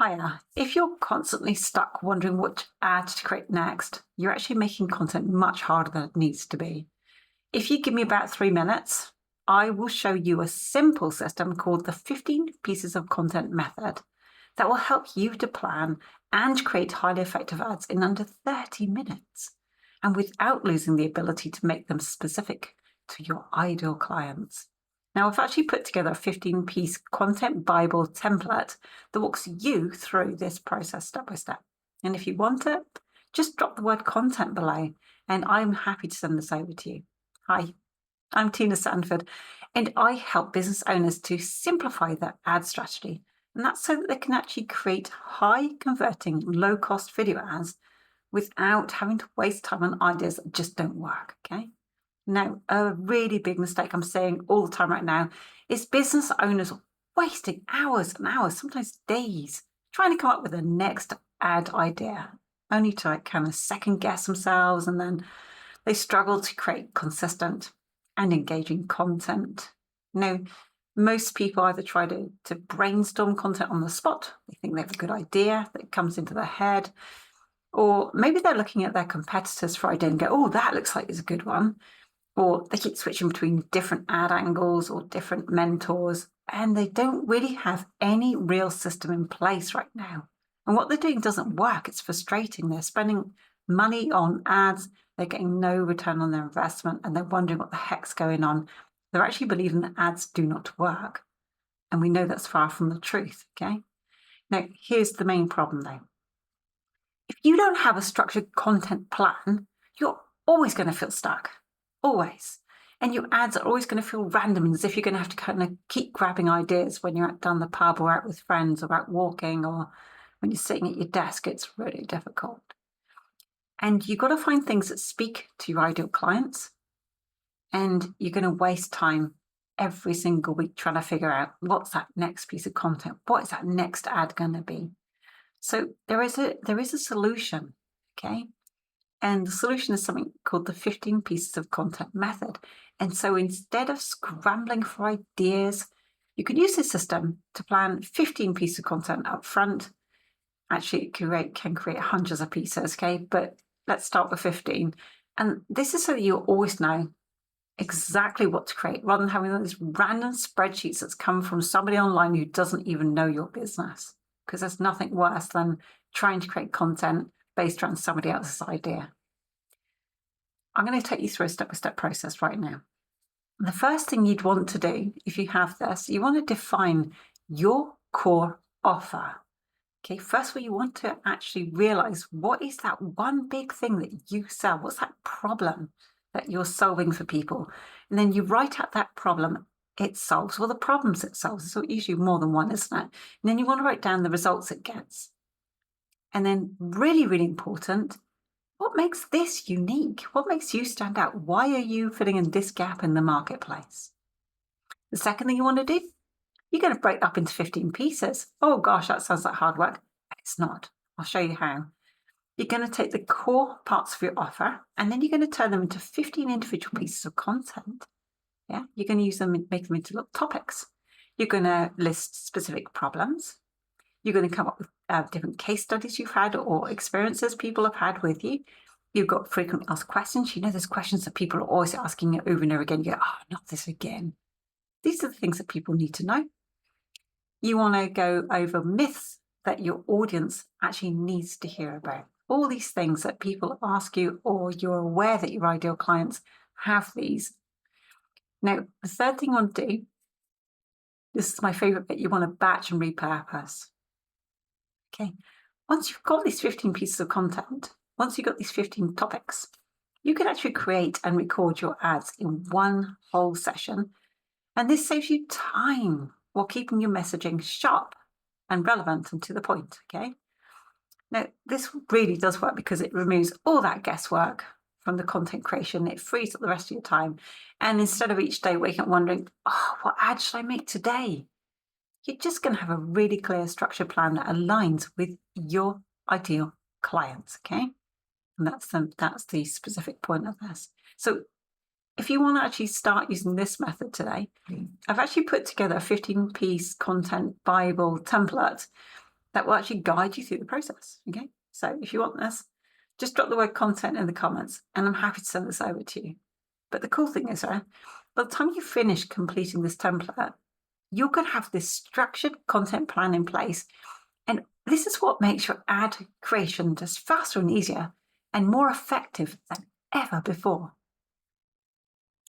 Hiya. If you're constantly stuck wondering which ad to create next, you're actually making content much harder than it needs to be. If you give me about 3 minutes, I will show you a simple system called the 15 pieces of content method that will help you to plan and create highly effective ads in under 30 minutes and without losing the ability to make them specific to your ideal clients. Now, I've actually put together a 15-piece content Bible template that walks you through this process step by step. And if you want it, just drop the word content below and I'm happy to send this over to you. Hi, I'm Tina Sanford and I help business owners to simplify their ad strategy. And that's so that they can actually create high converting, low cost video ads without having to waste time on ideas that just don't work, okay? Now, a really big mistake I'm seeing all the time right now is business owners wasting hours and hours, sometimes days, trying to come up with the next ad idea, only to kind of second guess themselves, and then they struggle to create consistent and engaging content. Now, most people either try to brainstorm content on the spot. They think they have a good idea that comes into their head, or maybe they're looking at their competitors for idea and go, oh, that looks like it's a good one. Or they keep switching between different ad angles or different mentors, and they don't really have any real system in place right now. And what they're doing doesn't work. It's frustrating. They're spending money on ads. They're getting no return on their investment, and they're wondering what the heck's going on. They're actually believing that ads do not work. And we know that's far from the truth, okay? Now, here's the main problem though. If you don't have a structured content plan, you're always going to feel stuck. Always. And your ads are always going to feel random, as if you're going to have to kind of keep grabbing ideas when you're out down the pub or out with friends or out walking or when you're sitting at your desk. It's really difficult. And you've got to find things that speak to your ideal clients. And you're going to waste time every single week trying to figure out what's that next piece of content. What is that next ad going to be? So there is a solution, okay? And the solution is something called the 15 pieces of content method. And so instead of scrambling for ideas, you can use this system to plan 15 pieces of content up front. Actually, it can create hundreds of pieces, okay? But let's start with 15. And this is so that you always know exactly what to create, rather than having those random spreadsheets that's come from somebody online who doesn't even know your business. Because there's nothing worse than trying to create content based around somebody else's idea. I'm going to take you through a step-by-step process right now. The first thing you'd want to do, if you have this, you want to define your core offer. Okay, first of all, you want to actually realize what is that one big thing that you sell? What's that problem that you're solving for people? And then you write out that problem it solves, or the problems it solves. So usually more than one, isn't it? And then you want to write down the results it gets. And then really, really important, what makes this unique? What makes you stand out? Why are you filling in this gap in the marketplace? The second thing you want to do, you're going to break up into 15 pieces. Oh gosh, that sounds like hard work. It's not. I'll show you how. You're going to take the core parts of your offer and then you're going to turn them into 15 individual pieces of content. Yeah, you're going to use them and make them into little topics. You're going to list specific problems. You're going to come up with different case studies you've had or experiences people have had with you. You've got frequently asked questions. You know, there's questions that people are always asking you over and over again. You go, oh, not this again. These are the things that people need to know. You want to go over myths that your audience actually needs to hear about. All these things that people ask you, or you're aware that your ideal clients have these. Now, the third thing you want to do, this is my favorite bit, you want to batch and repurpose. Okay, once you've got these 15 pieces of content, once you've got these 15 topics, you can actually create and record your ads in one whole session. And this saves you time while keeping your messaging sharp and relevant and to the point, okay? Now, this really does work because it removes all that guesswork from the content creation. It frees up the rest of your time. And instead of each day waking up wondering, oh, what ad should I make today? You're just going to have a really clear structured plan that aligns with your ideal clients, okay? And that's the specific point of this. So if you want to actually start using this method today, I've actually put together a 15-piece content Bible template that will actually guide you through the process. Okay, so if you want this, just drop the word content in the comments and I'm happy to send this over to you. But the cool thing is, by the time you finish completing this template, you're going to have this structured content plan in place. And this is what makes your ad creation just faster and easier and more effective than ever before.